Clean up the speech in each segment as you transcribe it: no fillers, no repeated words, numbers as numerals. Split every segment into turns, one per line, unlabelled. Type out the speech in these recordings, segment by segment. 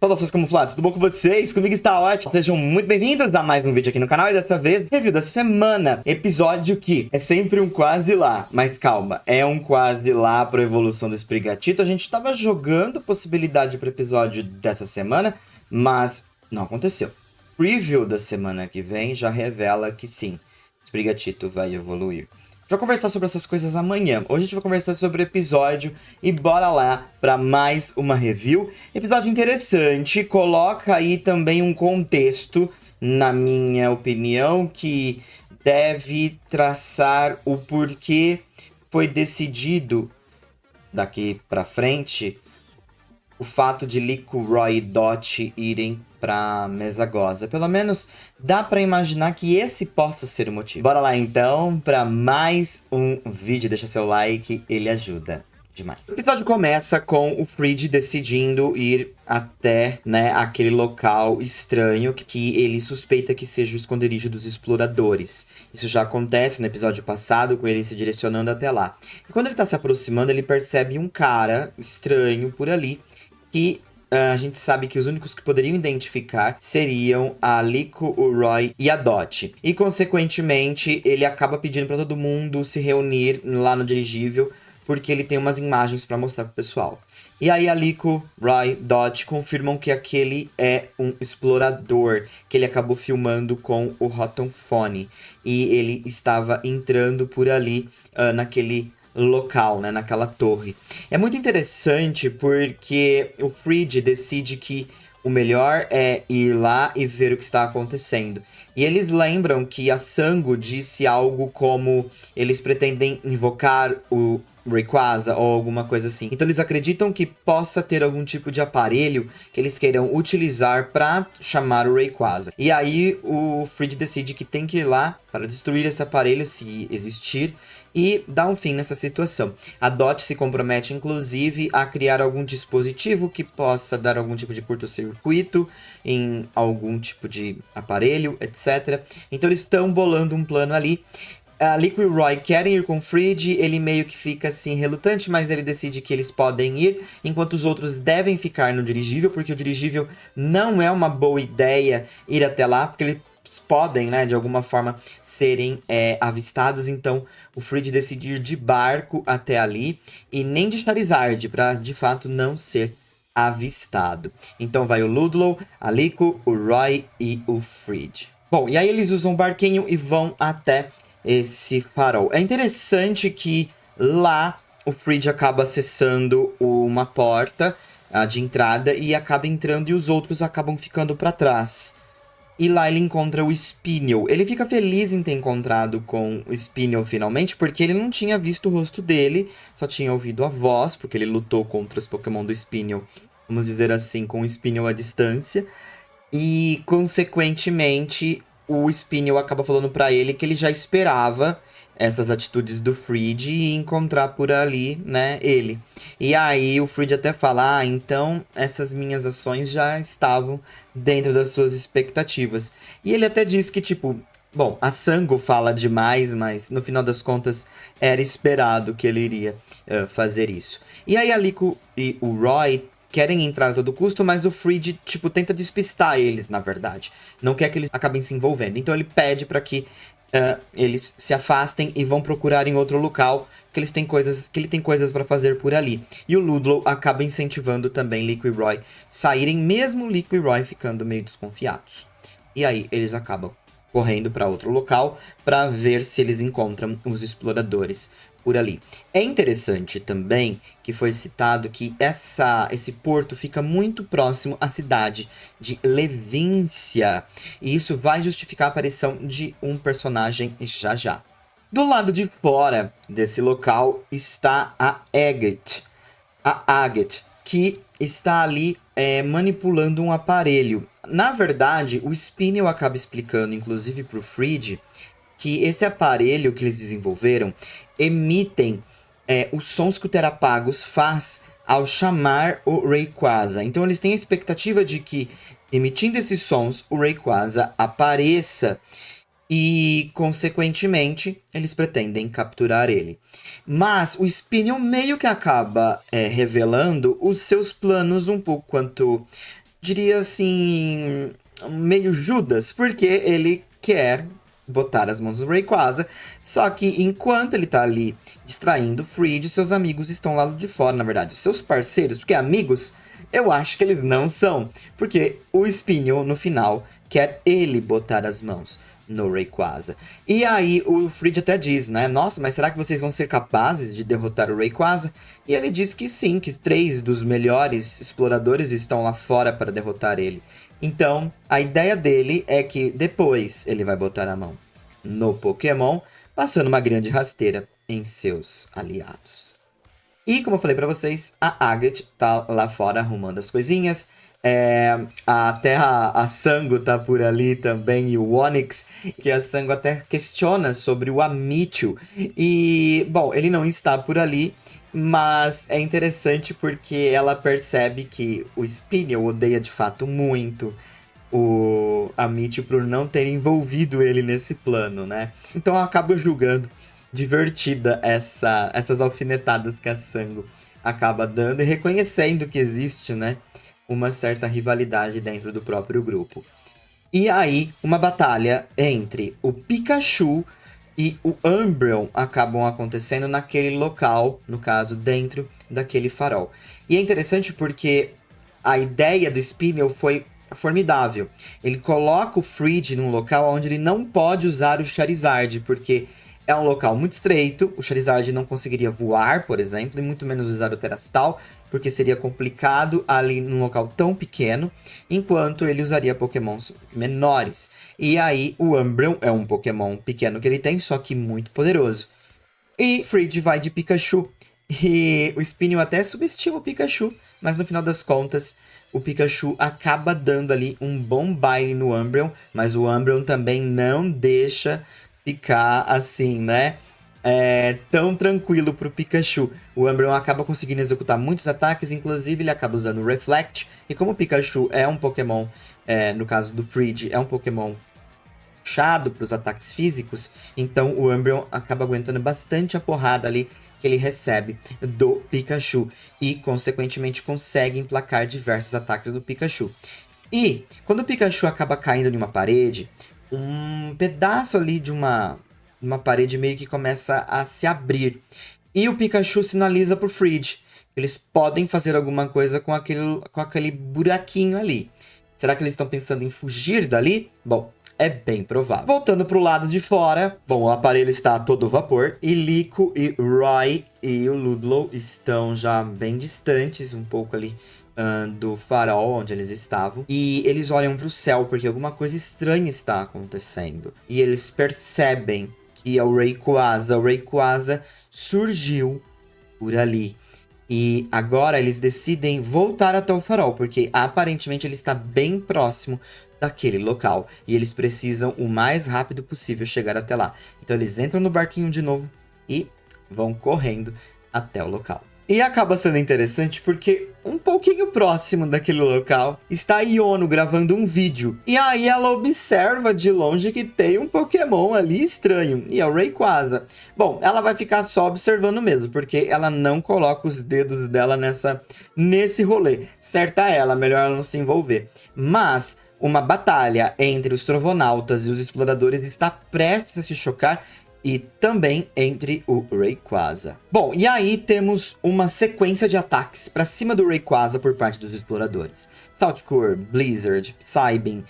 Saudações camuflados, tudo bom com vocês? Comigo está ótimo. Sejam muito bem-vindos a mais um vídeo aqui no canal. E dessa vez, review da semana. Episódio que é sempre um quase lá. Mas calma, é um quase lá para a evolução do Sprigatito. A gente estava jogando possibilidade para o episódio dessa semana, mas não aconteceu. Preview da semana que vem já revela que sim, Sprigatito vai evoluir. A gente vai conversar sobre essas coisas amanhã. Hoje a gente vai conversar sobre o episódio e bora lá para mais uma review. Episódio interessante, coloca aí também um contexto, na minha opinião, que deve traçar o porquê foi decidido daqui para frente o fato de Lico, Roy e Dot irem pra Mesagoza. Pelo menos dá pra imaginar que esse possa ser o motivo. Bora lá então pra mais um vídeo. Deixa seu like, ele ajuda demais. O episódio começa com o Frid decidindo ir até, aquele local estranho que ele suspeita que seja o esconderijo dos exploradores. Isso já acontece no episódio passado, com ele se direcionando até lá. E quando ele tá se aproximando, ele percebe um cara estranho por ali, que a gente sabe que os únicos que poderiam identificar seriam a Lico, o Roy e a Dot. E, consequentemente, ele acaba pedindo para todo mundo se reunir lá no dirigível, porque ele tem umas imagens para mostrar pro pessoal. E aí a Lico, Roy, Dot confirmam que aquele é um explorador que ele acabou filmando com o Rotom-Phone. E ele estava entrando por ali naquele local, naquela torre. É muito interessante porque o Frid decide que o melhor é ir lá e ver o que está acontecendo. E eles lembram que a Sango disse algo como eles pretendem invocar o Rayquaza ou alguma coisa assim. Então eles acreditam que possa ter algum tipo de aparelho que eles queiram utilizar para chamar o Rayquaza. E aí o Frid decide que tem que ir lá para destruir esse aparelho, se existir, e dar um fim nessa situação. A Dot se compromete, inclusive, a criar algum dispositivo que possa dar algum tipo de curto-circuito em algum tipo de aparelho, etc. Então eles estão bolando um plano ali. A Lico e o Roy querem ir com o Frid, ele meio que fica assim relutante, mas ele decide que eles podem ir, enquanto os outros devem ficar no dirigível, porque o dirigível não é uma boa ideia ir até lá, porque eles podem, de alguma forma, serem avistados. Então o Frid decide ir de barco até ali, e nem de Charizard, para de fato não ser avistado. Então vai o Ludlow, a Lico, o Roy e o Frid. Bom, e aí eles usam o barquinho e vão até esse farol. É interessante que lá o Frid acaba acessando uma porta de entrada e acaba entrando, e os outros acabam ficando para trás. E lá ele encontra o Spinel. Ele fica feliz em ter encontrado com o Spinel finalmente, porque ele não tinha visto o rosto dele, só tinha ouvido a voz, porque ele lutou contra os Pokémon do Spinel, vamos dizer assim, com o Spinel à distância. E, consequentemente, o Spinel acaba falando pra ele que ele já esperava essas atitudes do Frid e encontrar por ali, ele. E aí o Frid até fala, então essas minhas ações já estavam dentro das suas expectativas. E ele até diz que, bom, a Sango fala demais, mas no final das contas era esperado que ele iria fazer isso. E aí a Lico e o Roy querem entrar a todo custo, mas o Frid, tenta despistar eles, na verdade. Não quer que eles acabem se envolvendo. Então ele pede para que eles se afastem e vão procurar em outro local, que ele tem coisas para fazer por ali. E o Ludlow acaba incentivando também Lico e Roy saírem, mesmo Lico e Roy ficando meio desconfiados. E aí eles acabam correndo para outro local para ver se eles encontram os exploradores por ali. É interessante também que foi citado que esse porto fica muito próximo à cidade de Levíncia. E isso vai justificar a aparição de um personagem já já. Do lado de fora desse local está a Agate, que está ali manipulando um aparelho. Na verdade, o Spinel acaba explicando, inclusive para o Frid, que esse aparelho que eles desenvolveram emitem os sons que o Terapagos faz ao chamar o Rayquaza. Então eles têm a expectativa de que, emitindo esses sons, o Rayquaza apareça e, consequentemente, eles pretendem capturar ele. Mas o Spinel meio que acaba revelando os seus planos um pouco quanto diria assim, meio Judas, porque ele quer botar as mãos no Rayquaza, só que enquanto ele tá ali distraindo o Fried, seus amigos estão lá de fora, na verdade, seus parceiros, porque amigos, eu acho que eles não são, porque o Spinel, no final, quer ele botar as mãos no Rayquaza. E aí o Fried até diz, né, nossa, mas será que vocês vão ser capazes de derrotar o Rayquaza? E ele diz que sim, que 3 dos melhores exploradores estão lá fora para derrotar ele. Então, a ideia dele é que depois ele vai botar a mão no Pokémon, passando uma grande rasteira em seus aliados. E como eu falei pra vocês, a Agate tá lá fora arrumando as coisinhas. Até a Sango tá por ali também, e o Onix, que a Sango até questiona sobre o Amityville. E, bom, ele não está por ali, mas é interessante porque ela percebe que o Spinel odeia de fato muito o Amityville por não ter envolvido ele nesse plano, né? Então eu acabo julgando divertida essas alfinetadas que a Sango acaba dando e reconhecendo que existe, né, uma certa rivalidade dentro do próprio grupo. E aí, uma batalha entre o Pikachu e o Umbreon acabam acontecendo naquele local, no caso, dentro daquele farol. E é interessante porque a ideia do Spinel foi formidável. Ele coloca o Fried num local onde ele não pode usar o Charizard, porque é um local muito estreito, o Charizard não conseguiria voar, por exemplo, e muito menos usar o Terastal, porque seria complicado ali num local tão pequeno, enquanto ele usaria Pokémons menores. E aí o Umbreon é um Pokémon pequeno que ele tem, só que muito poderoso. E Fried vai de Pikachu. E o Spinel até subestima o Pikachu, mas no final das contas, o Pikachu acaba dando ali um bom baile no Umbreon, mas o Umbreon também não deixa ficar assim, né? Tão tranquilo pro Pikachu. O Umbreon acaba conseguindo executar muitos ataques, inclusive ele acaba usando o Reflect. E como o Pikachu é um Pokémon, no caso do Fried, é um Pokémon puxado para os ataques físicos, então o Umbreon acaba aguentando bastante a porrada ali que ele recebe do Pikachu e, consequentemente, consegue emplacar diversos ataques do Pikachu. E, quando o Pikachu acaba caindo em uma parede, um pedaço ali de uma parede meio que começa a se abrir. E o Pikachu sinaliza pro Fried. Eles podem fazer alguma coisa com aquele buraquinho ali. Será que eles estão pensando em fugir dali? Bom, é bem provável. Voltando pro lado de fora, bom, o aparelho está a todo vapor. E Liko e Roy e o Ludlow estão já bem distantes, um pouco ali do farol onde eles estavam. E eles olham pro céu porque alguma coisa estranha está acontecendo. E eles percebem que é o Rayquaza. O Rayquaza surgiu por ali. E agora eles decidem voltar até o farol, porque aparentemente ele está bem próximo daquele local. E eles precisam o mais rápido possível chegar até lá. Então eles entram no barquinho de novo e vão correndo até o local. E acaba sendo interessante porque um pouquinho próximo daquele local está a Iono gravando um vídeo. E aí ela observa de longe que tem um Pokémon ali estranho, e é o Rayquaza. Bom, ela vai ficar só observando mesmo, porque ela não coloca os dedos dela nesse rolê. Certa ela, melhor ela não se envolver. Mas uma batalha entre os Trovonautas e os Exploradores está prestes a se chocar, e também entre o Rayquaza. Bom, e aí temos uma sequência de ataques para cima do Rayquaza por parte dos exploradores. Saltcore, Blizzard, Psybeam,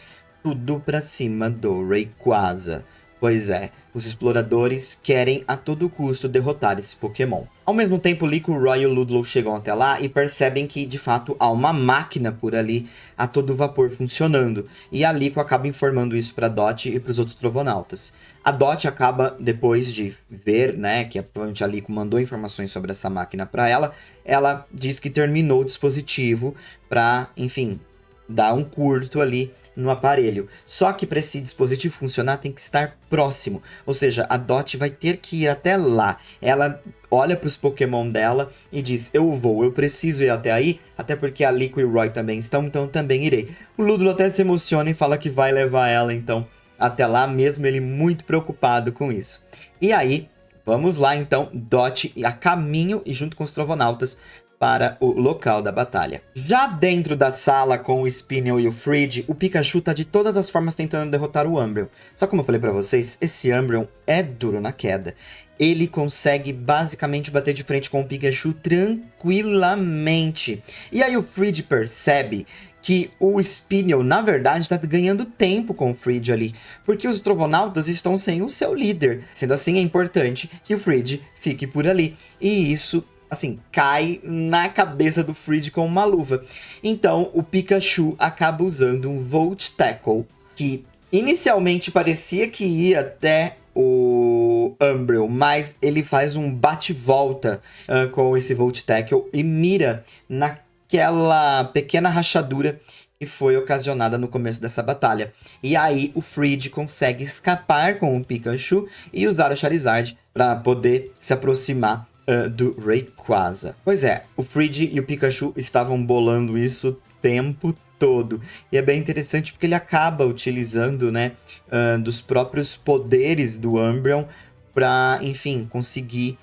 tudo para cima do Rayquaza. Pois é, os exploradores querem a todo custo derrotar esse Pokémon. Ao mesmo tempo, Liko, Roy e o Ludlow chegam até lá e percebem que, de fato, há uma máquina por ali a todo vapor funcionando. E a Liko acaba informando isso para Dot e para os outros Trovonautas. A Dot acaba, depois de ver, né, que provavelmente a Liko mandou informações sobre essa máquina para ela diz que terminou o dispositivo para, enfim, dar um curto ali no aparelho. Só que para esse dispositivo funcionar tem que estar próximo. Ou seja, a Dot vai ter que ir até lá. Ela olha para os Pokémon dela e diz, eu preciso ir até aí, até porque a Liko e o Roy também estão, então também irei. O Ludlow até se emociona e fala que vai levar ela, então, até lá, mesmo ele muito preocupado com isso. E aí, vamos lá então, Dot a caminho e junto com os Trovonautas para o local da batalha. Já dentro da sala com o Spinel e o Fridge, o Pikachu tá de todas as formas tentando derrotar o Umbreon. Só como eu falei pra vocês, esse Umbreon é duro na queda. Ele consegue basicamente bater de frente com o Pikachu tranquilamente. E aí o Fridge percebe que o Spinel, na verdade, está ganhando tempo com o Fridge ali, porque os Trovonautas estão sem o seu líder. Sendo assim, é importante que o Fridge fique por ali. E isso, assim, cai na cabeça do Fridge com uma luva. Então, o Pikachu acaba usando um Volt Tackle, que inicialmente parecia que ia até o Umbreon, mas ele faz um bate-volta com esse Volt Tackle e mira naquela pequena rachadura que foi ocasionada no começo dessa batalha. E aí o Fridge consegue escapar com o Pikachu e usar o Charizard para poder se aproximar do Rayquaza. Pois é, o Fridge e o Pikachu estavam bolando isso o tempo todo. E é bem interessante porque ele acaba utilizando, né, dos próprios poderes do Umbreon para, enfim, conseguir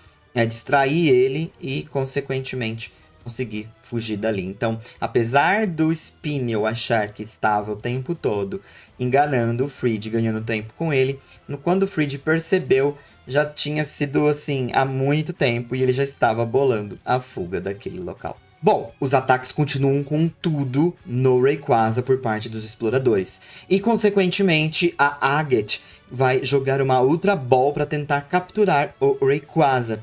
distrair ele e, consequentemente, conseguir fugir dali. Então, apesar do Spinel achar que estava o tempo todo enganando o Fridge, ganhando tempo com ele, quando o Fridge percebeu, já tinha sido assim há muito tempo e ele já estava bolando a fuga daquele local. Bom, os ataques continuam com tudo no Rayquaza por parte dos exploradores. E, consequentemente, a Agate vai jogar uma Ultra Ball para tentar capturar o Rayquaza.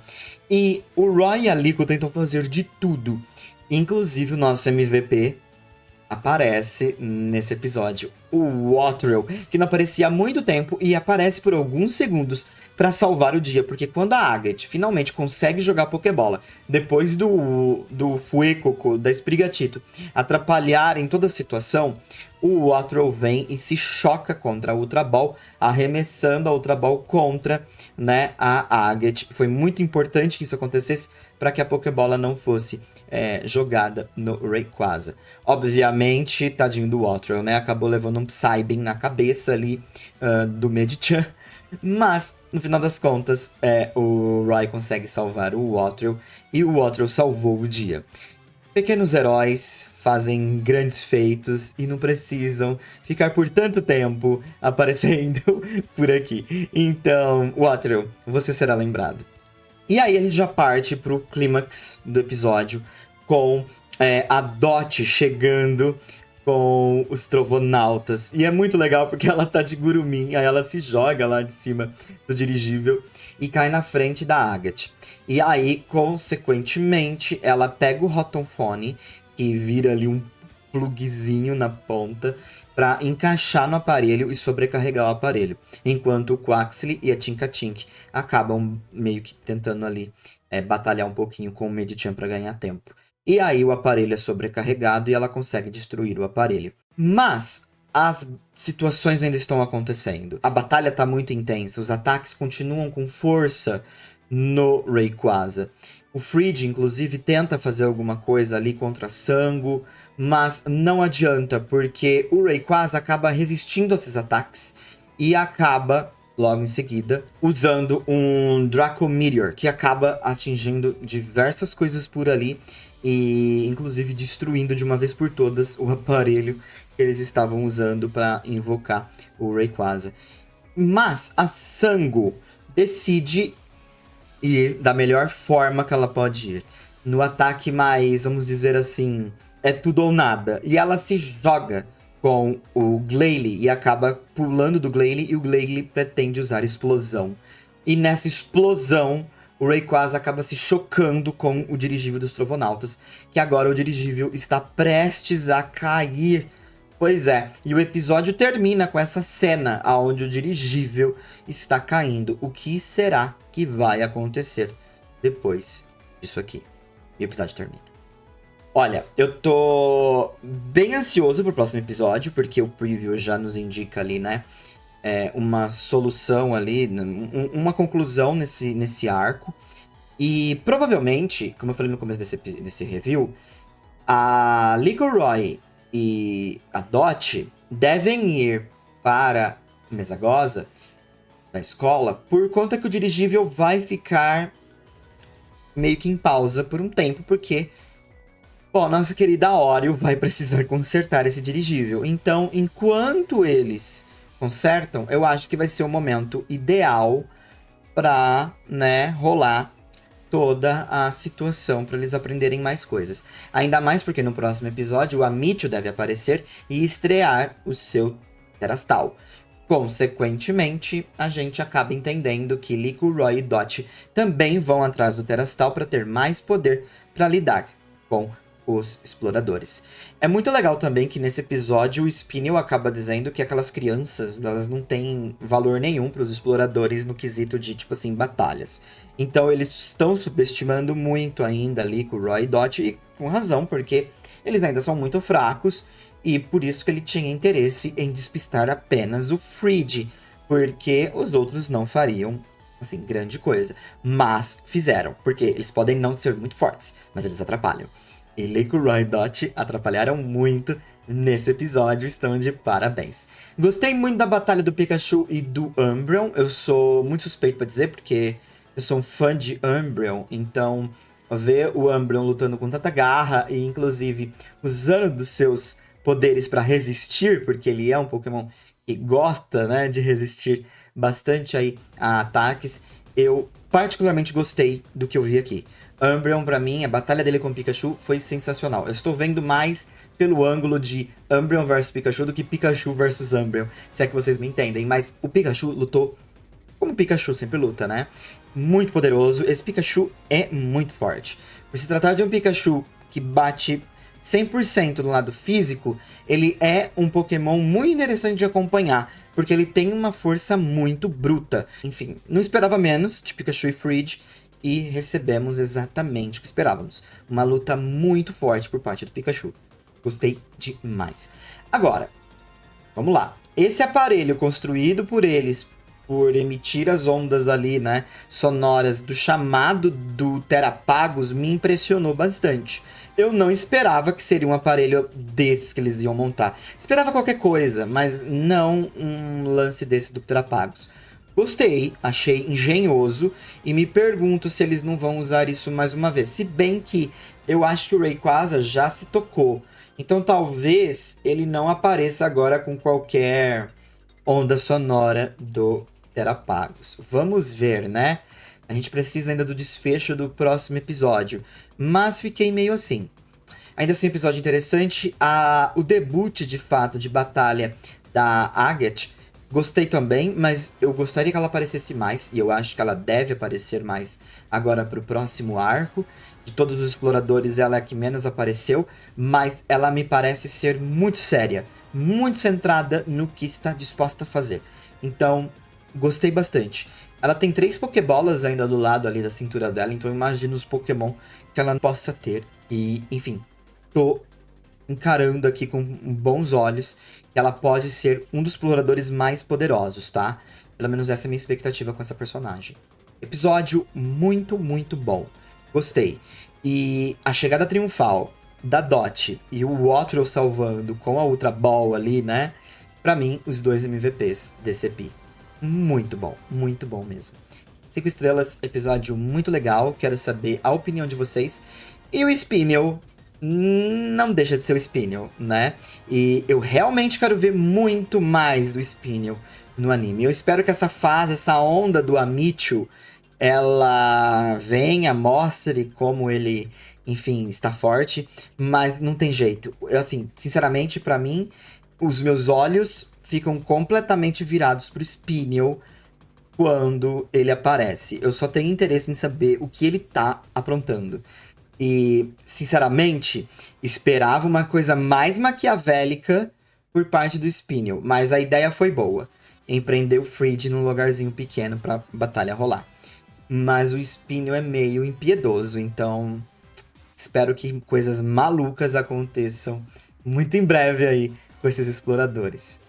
E o Roy e a Liko tentam fazer de tudo. Inclusive o nosso MVP aparece nesse episódio. O Waterel, que não aparecia há muito tempo e aparece por alguns segundos para salvar o dia, porque quando a Agate finalmente consegue jogar Pokébola, depois do Fuecoco, da Sprigatito, atrapalhar em toda a situação, o Waterel vem e se choca contra a Ultra Ball, arremessando a Ultra Ball contra, né, a Agate. Foi muito importante que isso acontecesse para que a Pokébola não fosse jogada no Rayquaza. Obviamente, tadinho do Waterel, né, acabou levando um Psybeam na cabeça ali do Medicham, mas no final das contas, o Roy consegue salvar o Waterel e o Waterel salvou o dia. Pequenos heróis fazem grandes feitos e não precisam ficar por tanto tempo aparecendo por aqui. Então, Waterel, você será lembrado. E aí a gente já parte pro clímax do episódio com a Dot chegando com os Trovonautas. E é muito legal porque ela tá de Gurumin, aí ela se joga lá de cima do dirigível e cai na frente da Agate. E aí, consequentemente, ela pega o Rotom-Phone, que vira ali um plugzinho na ponta, para encaixar no aparelho e sobrecarregar o aparelho. Enquanto o Quaxly e a Tinkatink acabam meio que tentando ali batalhar um pouquinho com o Medicham para ganhar tempo. E aí o aparelho é sobrecarregado e ela consegue destruir o aparelho. Mas as situações ainda estão acontecendo. A batalha está muito intensa, os ataques continuam com força no Rayquaza. O Fridge, inclusive, tenta fazer alguma coisa ali contra Sango, mas não adianta, porque o Rayquaza acaba resistindo a esses ataques e acaba, logo em seguida, usando um Draco Meteor, que acaba atingindo diversas coisas por ali e, inclusive, destruindo de uma vez por todas o aparelho que eles estavam usando para invocar o Rayquaza. Mas a Sango decide ir da melhor forma que ela pode ir. No ataque mais, vamos dizer assim, é tudo ou nada. E ela se joga com o Glalie e acaba pulando do Glalie e o Glalie pretende usar explosão. E nessa explosão, o Rayquaza acaba se chocando com o dirigível dos Trovonautas, que agora o dirigível está prestes a cair. Pois é, e o episódio termina com essa cena onde o dirigível está caindo. O que será que vai acontecer depois disso aqui? E o episódio termina. Olha, eu tô bem ansioso pro próximo episódio, porque o preview já nos indica ali, né? Uma solução ali, uma conclusão nesse arco. E provavelmente, como eu falei no começo desse review, a Lickoroy e a Dot devem ir para Mesagoza, da escola, por conta que o dirigível vai ficar meio que em pausa por um tempo, porque Bom, nossa querida Oreo vai precisar consertar esse dirigível. Então, enquanto eles consertam, eu acho que vai ser o momento ideal pra, né, rolar toda a situação para eles aprenderem mais coisas. Ainda mais porque no próximo episódio o Amityville deve aparecer e estrear o seu Terastal. Consequentemente, a gente acaba entendendo que Liko, Roy e Dot também vão atrás do Terastal para ter mais poder para lidar com os exploradores. É muito legal também que nesse episódio o Spinel acaba dizendo que aquelas crianças, elas não têm valor nenhum para os exploradores no quesito de, tipo assim, batalhas. Então eles estão subestimando muito ainda Liko, Roy e Dot, e com razão, porque eles ainda são muito fracos, e por isso que ele tinha interesse em despistar apenas o Frid, porque os outros não fariam, assim, grande coisa. Mas fizeram, porque eles podem não ser muito fortes, mas eles atrapalham. E Liko, Roy e Dot atrapalharam muito nesse episódio, estão de parabéns. Gostei muito da batalha do Pikachu e do Umbreon, eu sou muito suspeito pra dizer, porque eu sou um fã de Umbreon, então ver o Umbreon lutando com tanta garra e inclusive usando dos seus poderes para resistir, porque ele é um Pokémon que gosta, né, de resistir bastante aí a ataques, eu particularmente gostei do que eu vi aqui. Umbreon, pra mim, a batalha dele com o Pikachu foi sensacional. Eu estou vendo mais pelo ângulo de Umbreon versus Pikachu do que Pikachu versus Umbreon, se é que vocês me entendem. Mas o Pikachu lutou como o Pikachu sempre luta, né? Muito poderoso. Esse Pikachu é muito forte. Por se tratar de um Pikachu que bate 100% no lado físico, ele é um Pokémon muito interessante de acompanhar, porque ele tem uma força muito bruta. Enfim, não esperava menos de Pikachu e Frid, e recebemos exatamente o que esperávamos. Uma luta muito forte por parte do Pikachu. Gostei demais. Agora, vamos lá. Esse aparelho construído por eles, por emitir as ondas ali, né, sonoras do chamado do Terapagos, me impressionou bastante. Eu não esperava que seria um aparelho desses que eles iam montar. Esperava qualquer coisa, mas não um lance desse do Terapagos. Gostei, achei engenhoso e me pergunto se eles não vão usar isso mais uma vez. Se bem que eu acho que o Rayquaza já se tocou. Então talvez ele não apareça agora com qualquer onda sonora do Terapagos. Vamos ver, né? A gente precisa ainda do desfecho do próximo episódio. Mas fiquei meio assim. Ainda assim, um episódio interessante. O debut, de fato, de batalha da Agathe. Gostei também, mas eu gostaria que ela aparecesse mais. E eu acho que ela deve aparecer mais agora pro próximo arco. De todos os exploradores, ela é a que menos apareceu. Mas ela me parece ser muito séria. Muito centrada no que está disposta a fazer. Então, gostei bastante. Ela tem 3 Pokébolas ainda do lado ali da cintura dela. Então, eu imagino os Pokémon que ela possa ter. E, enfim, tô encarando aqui com bons olhos que ela pode ser um dos exploradores mais poderosos, tá? Pelo menos essa é a minha expectativa com essa personagem. Episódio muito, muito bom. Gostei. E a chegada triunfal da Dot e o Wattrel salvando com a Ultra Ball ali, né? Pra mim, os 2 MVPs desse EP. Muito bom mesmo. 5 estrelas, episódio muito legal. Quero saber a opinião de vocês. E o Spinel não deixa de ser o Spinel, né? E eu realmente quero ver muito mais do Spinel no anime. Eu espero que essa fase, essa onda do Amityville, ela venha, mostre como ele, enfim, está forte, mas não tem jeito. Eu, assim, sinceramente, pra mim, os meus olhos ficam completamente virados pro Spinel quando ele aparece. Eu só tenho interesse em saber o que ele tá aprontando. E, sinceramente, esperava uma coisa mais maquiavélica por parte do Spinel, mas a ideia foi boa. Empreender o Frid num lugarzinho pequeno pra batalha rolar. Mas o Spinel é meio impiedoso, então espero que coisas malucas aconteçam muito em breve aí com esses exploradores.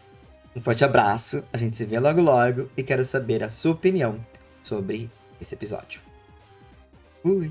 Um forte abraço, a gente se vê logo logo e quero saber a sua opinião sobre esse episódio. Fui!